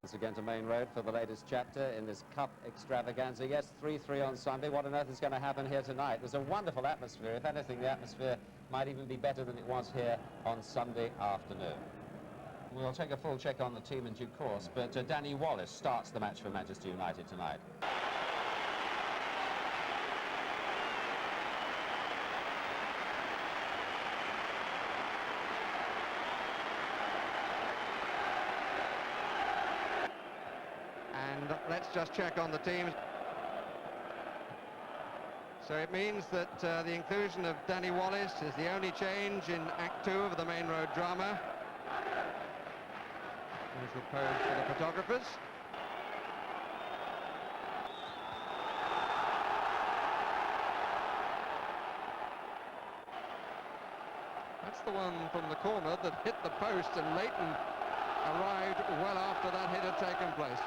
Once again to Maine Road for the latest chapter in this Cup extravaganza. Yes, 3-3 on Sunday. What on earth is going to happen here tonight? There's a wonderful atmosphere. If anything, the atmosphere might even be better than it was here on Sunday afternoon. We'll take a full check on the team in due course, but Danny Wallace starts the match for Manchester United tonight. And let's just check on the teams. So it means that the inclusion of Danny Wallace is the only change in Act 2 of the Maine Road drama. Here's the pose for the photographers. That's the one from the corner that hit the post, and Leighton arrived well after that hit had taken place.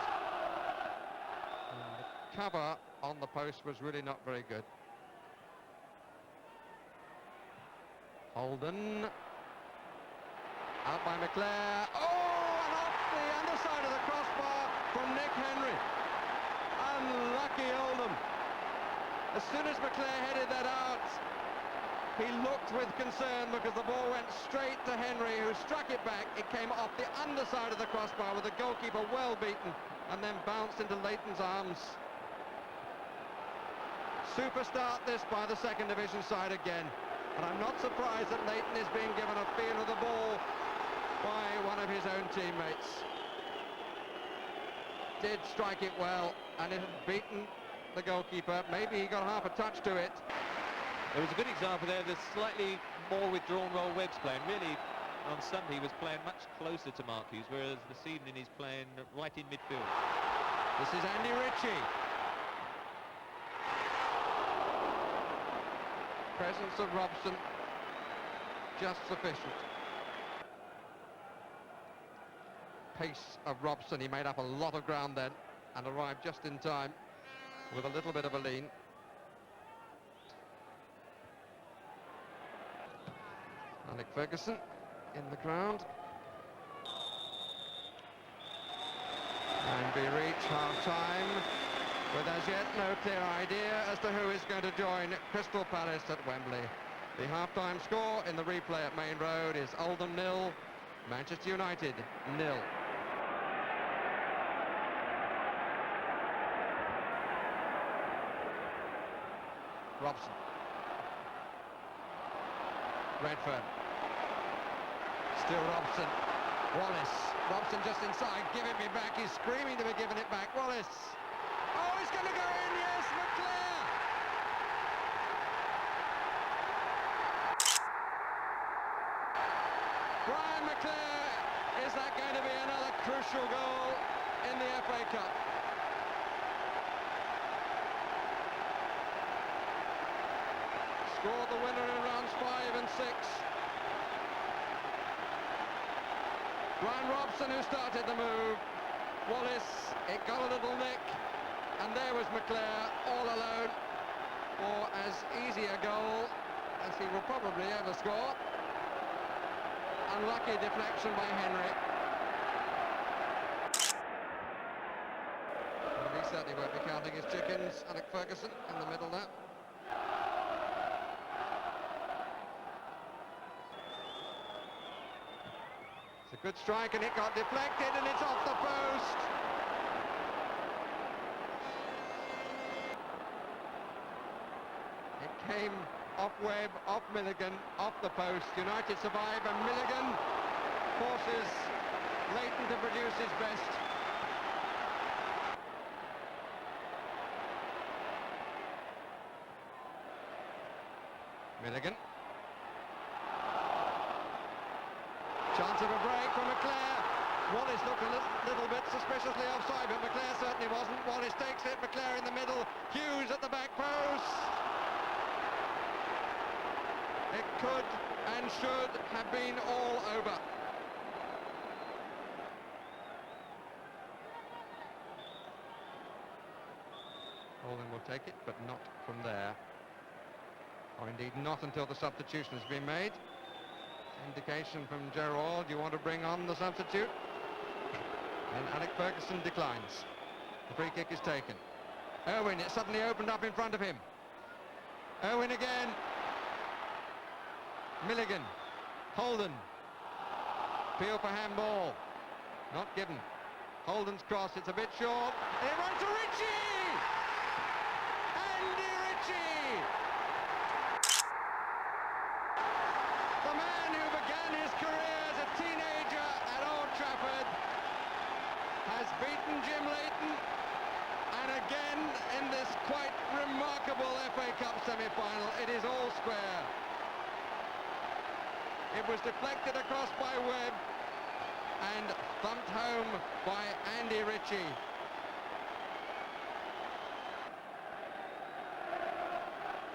And the cover on the post was really not very good. Holden. Out by McClare. Oh, and off the underside of the crossbar from Nick Henry. Unlucky Oldham. As soon as McClare headed that out, he looked with concern because the ball went straight to Henry, who struck it back. It came off the underside of the crossbar with the goalkeeper well beaten, and then bounced into Leighton's arms. Super start this by the second division side again. And I'm not surprised that Leighton is being given a feel of the ball by one of his own teammates. Did strike it well, and it had beaten the goalkeeper. Maybe he got half a touch to it. There was a good example there, the slightly more withdrawn role Webb's playing. Really, on Sunday he was playing much closer to Marquis, whereas this evening he's playing right in midfield. This is Andy Ritchie. Presence of Robson just sufficient. Pace of Robson, he made up a lot of ground then and arrived just in time with a little bit of a lean. Alec Ferguson in the ground. And we reach half-time with as yet no clear idea as to who is going to join Crystal Palace at Wembley. The half-time score in the replay at Maine Road is Oldham 0, Manchester United 0. Robson. Redfern. Still Robson. Wallace. Robson just inside, giving me back. He's screaming to be giving it back. Wallace. Oh, he's going to go in, yes, McClare! Brian McClare, is that going to be another crucial goal in the FA Cup? Scored the winner in rounds 5 and 6. Brian Robson who started the move. Wallace, it got a little nick. And there was McClare all alone for as easy a goal as he will probably ever score. Unlucky deflection by Henry. Well, he certainly won't be counting his chickens. Alec Ferguson in the middle there. It's a good strike and it got deflected and it's off the post. Came off Webb, off Milligan, off the post. United survive and Milligan forces Leighton to produce his best. Milligan. Chance of a break for McClare. Wallace looked a little bit suspiciously offside, but McClare certainly wasn't. Wallace takes it, McClare in the middle, Hughes at the back post. It could and should have been all over. Oldham will take it, but not from there. Or indeed not until the substitution has been made. Indication from Gerald, you want to bring on the substitute? And Alec Ferguson declines. The free kick is taken. Owen, it suddenly opened up in front of him. Owen again. Milligan. Holden. Appeal for handball. Not given. Holden's cross, it's a bit short. It runs to Ritchie! Andy Ritchie! The man who began his career as a teenager at Old Trafford has beaten Jim Leighton, and again in this quite remarkable FA Cup semi-final. It is all square. It was deflected across by Webb and thumped home by Andy Ritchie.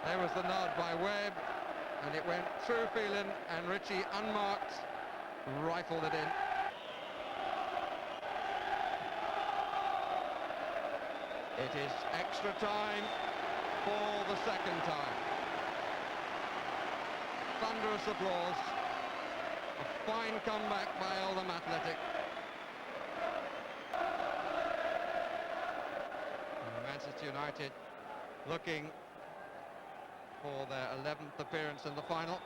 There was the nod by Webb, and it went through Phelan, and Ritchie, unmarked, rifled it in. It is extra time for the second time. Thunderous applause. A fine comeback by Oldham Athletic. And Manchester United looking for their 11th appearance in the final.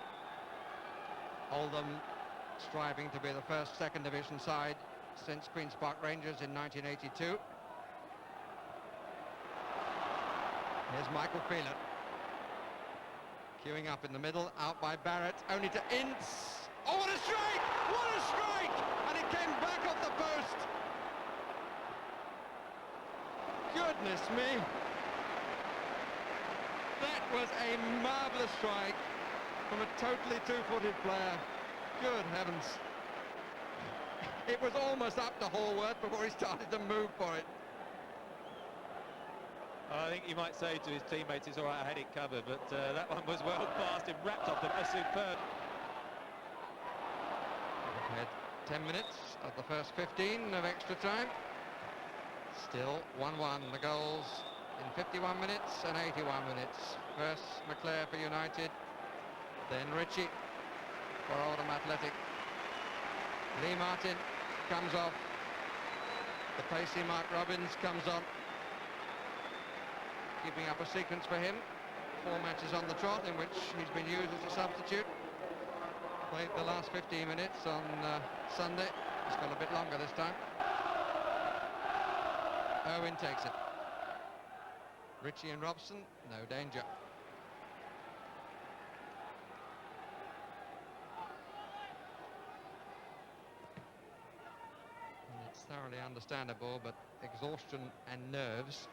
Oldham striving to be the first second division side since Queen's Park Rangers in 1982. Here's Michael Phelan. Queuing up in the middle, out by Barrett, only to Ince. Oh, what a strike! What a strike! And it came back off the post. Goodness me. That was a marvellous strike from a totally two-footed player. Good heavens. It was almost up to Hallworth before he started to move for it. I think you might say to his teammates, it's all right, I had it covered, but that one was well past him, wrapped off the superb. We've had 10 minutes of the first 15 of extra time. Still 1-1, the goals in 51 minutes and 81 minutes. First McClare for United, then Ritchie for Oldham Athletic. Lee Martin comes off. The pacey Mark Robbins comes on. Keeping up a sequence for him. 4 matches on the trot in which he's been used as a substitute. Played the last 15 minutes on Sunday. It's got a bit longer this time. Owen takes it. Ritchie and Robson, no danger. And it's thoroughly understandable, but exhaustion and nerves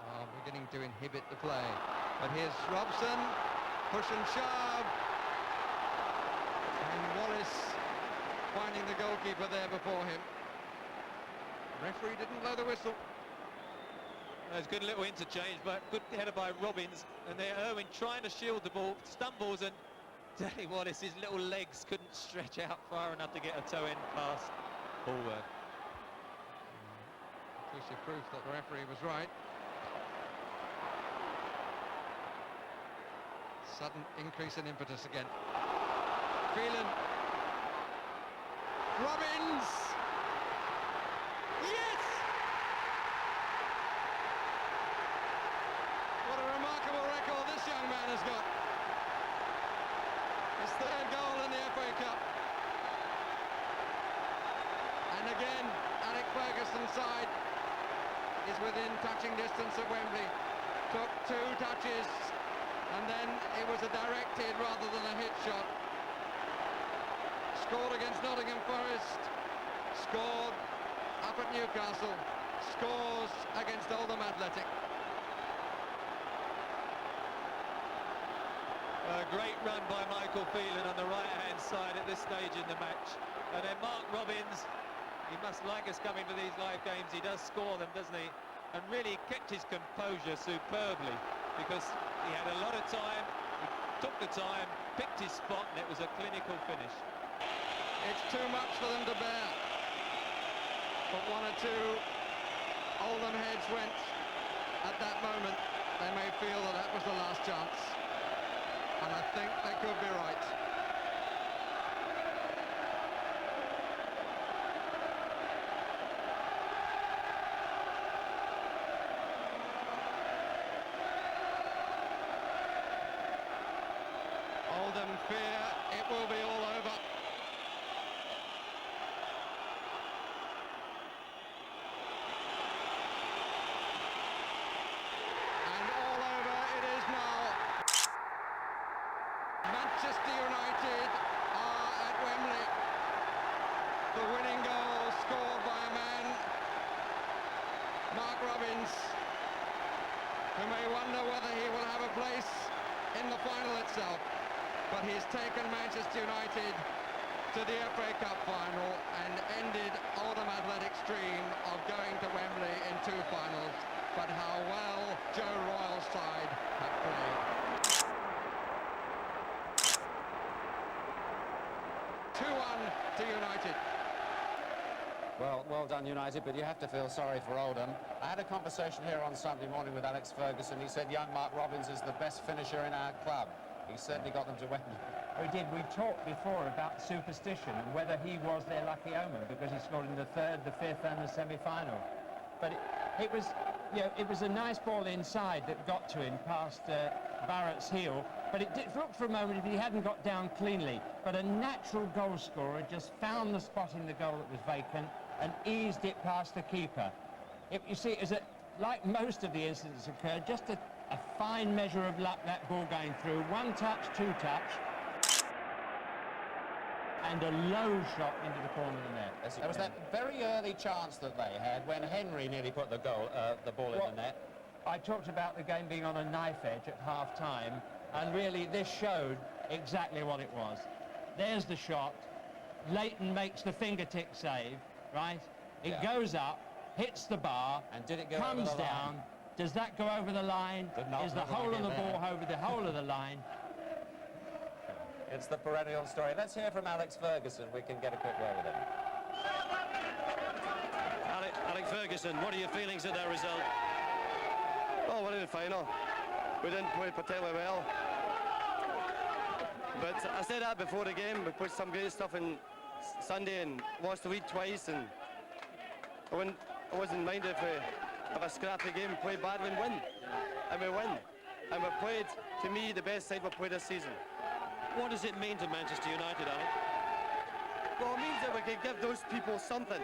are beginning to inhibit the play. But here's Robson, push and shove. And Wallace finding the goalkeeper there before him. The referee didn't blow the whistle. There's a good little interchange, but good header by Robbins. And there Irwin trying to shield the ball, stumbles, and Danny Wallace's little legs couldn't stretch out far enough to get a toe in past Hallworth. Conclusive proof that the referee was right. Sudden increase in impetus again. Phelan. Robbins! Yes! What a remarkable record this young man has got. His third goal in the FA Cup. And again, Alec Ferguson's side is within touching distance of Wembley. Took 2 touches, and then it was a direct hit rather than a hit shot. Scored against Nottingham Forest, scored up at Newcastle, scores against Oldham Athletic. A great run by Michael Phelan on the right-hand side at this stage in the match. And then Mark Robbins, he must like us coming to these live games. He does score them, doesn't he? And really kept his composure superbly, because he had a lot of time, he took the time, picked his spot, and it was a clinical finish. It's too much for them to bear. But 1 or 2 Oldham heads went at that moment. They may feel that that was the last chance. And I think they could be right. he's taken Manchester United to the FA Cup final and ended Oldham Athletics' dream of going to Wembley in 2 finals. But how well Joe Royal's side have played. 2-1 to United. Well done, United, but you have to feel sorry for Oldham. I had a conversation here on Sunday morning with Alex Ferguson. He said young Mark Robins is the best finisher in our club. He certainly got them to Wembley. We did. We talked before about superstition and whether he was their lucky omen because he scored in the 3rd, the 5th and the semi-final. But it was, you know, it was a nice ball inside that got to him past Barrett's heel. But it looked for a moment if he hadn't got down cleanly. But a natural goal scorer just found the spot in the goal that was vacant and eased it past the keeper. You see, it was like most of the incidents occurred, just a fine measure of luck, that ball going through. 1 touch, 2 touch, and a low shot into the corner of the net. There was that very early chance that they had when Henry nearly put the ball in the net. I talked about the game being on a knife edge at half-time, and really this showed exactly what it was. There's the shot. Leighton makes the fingertip save, right? It goes up, hits the bar, and did it go comes over the down. line? Does that go over the line? Is the whole of the ball over the whole of the line? It's the perennial story. Let's hear from Alex Ferguson. We can get a quick word with him. Alex Ferguson, what are your feelings at that result? Oh, we're in the final. We didn't play particularly well. But I said that before the game. We put some great stuff in Sunday and lost the lead twice. And I wasn't minded if we have a scrappy game, play badly and win. And we win. And we played, to me, the best side we've played this season. What does it mean to Manchester United, Alex? Well, it means that we can give those people something.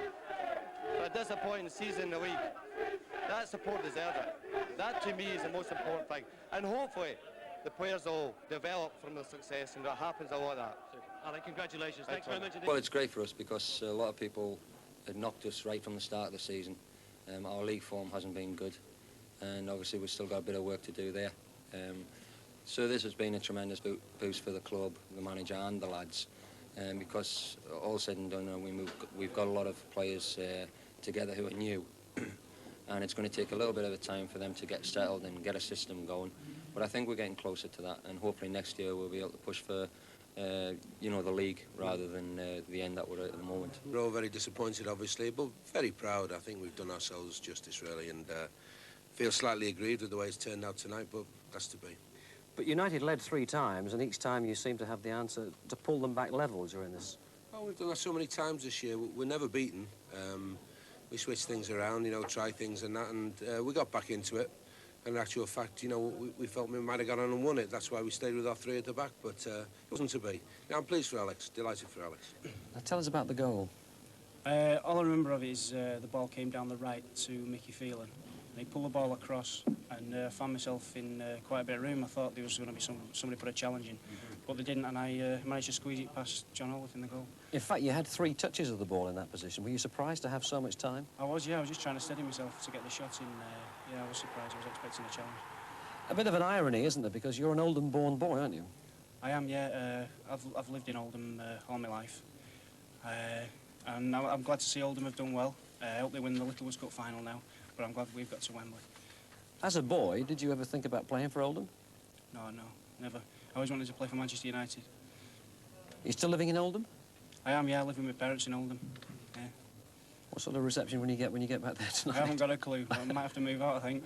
For a disappointing season in the league. That support deserves it. That, to me, is the most important thing. And hopefully, the players will develop from the success, and that happens a lot of that. Alex, congratulations. Thanks very much. Well, it's great for us because a lot of people had knocked us right from the start of the season. Our league form hasn't been good, and obviously we've still got a bit of work to do there. So this has been a tremendous boost for the club, the manager and the lads, because all said and done, we've got a lot of players together who are new, and it's going to take a little bit of a time for them to get settled and get a system going. But I think we're getting closer to that, and hopefully next year we'll be able to push for the league rather than the end that we're at the moment. We're all very disappointed, obviously, but very proud. I think we've done ourselves justice, really, and feel slightly aggrieved with the way it's turned out tonight, but that's to be. But United led 3 times, and each time you seem to have the answer to pull them back level during this. Oh, we've done that so many times this year. We're never beaten. We switch things around, try things and that, and we got back into it. And in actual fact, we felt we might have gone on and won it. That's why we stayed with our 3 at the back, but it wasn't to be. Now, I'm pleased for Alex, delighted for Alex. Now, tell us about the goal. All I remember of it is the ball came down the right to Mickey Phelan. He pulled the ball across, and I found myself in quite a bit of room. I thought there was going to be somebody put a challenge in, but they didn't, and I managed to squeeze it past John Olive in the goal. In fact, you had 3 touches of the ball in that position. Were you surprised to have so much time? I was just trying to steady myself to get the shot in. I was surprised. I was expecting a challenge. A bit of an irony, isn't it? Because you're an Oldham-born boy, aren't you? I am, yeah. I've lived in Oldham all my life. And now I'm glad to see Oldham have done well. I hope they win the Littlewoods Cup final now, but I'm glad we've got to Wembley. As a boy, did you ever think about playing for Oldham? No, never. I always wanted to play for Manchester United. You still living in Oldham? I am, yeah. I live with my parents in Oldham. Yeah. What sort of reception will you get when you get back there tonight? I haven't got a clue. I might have to move out, I think.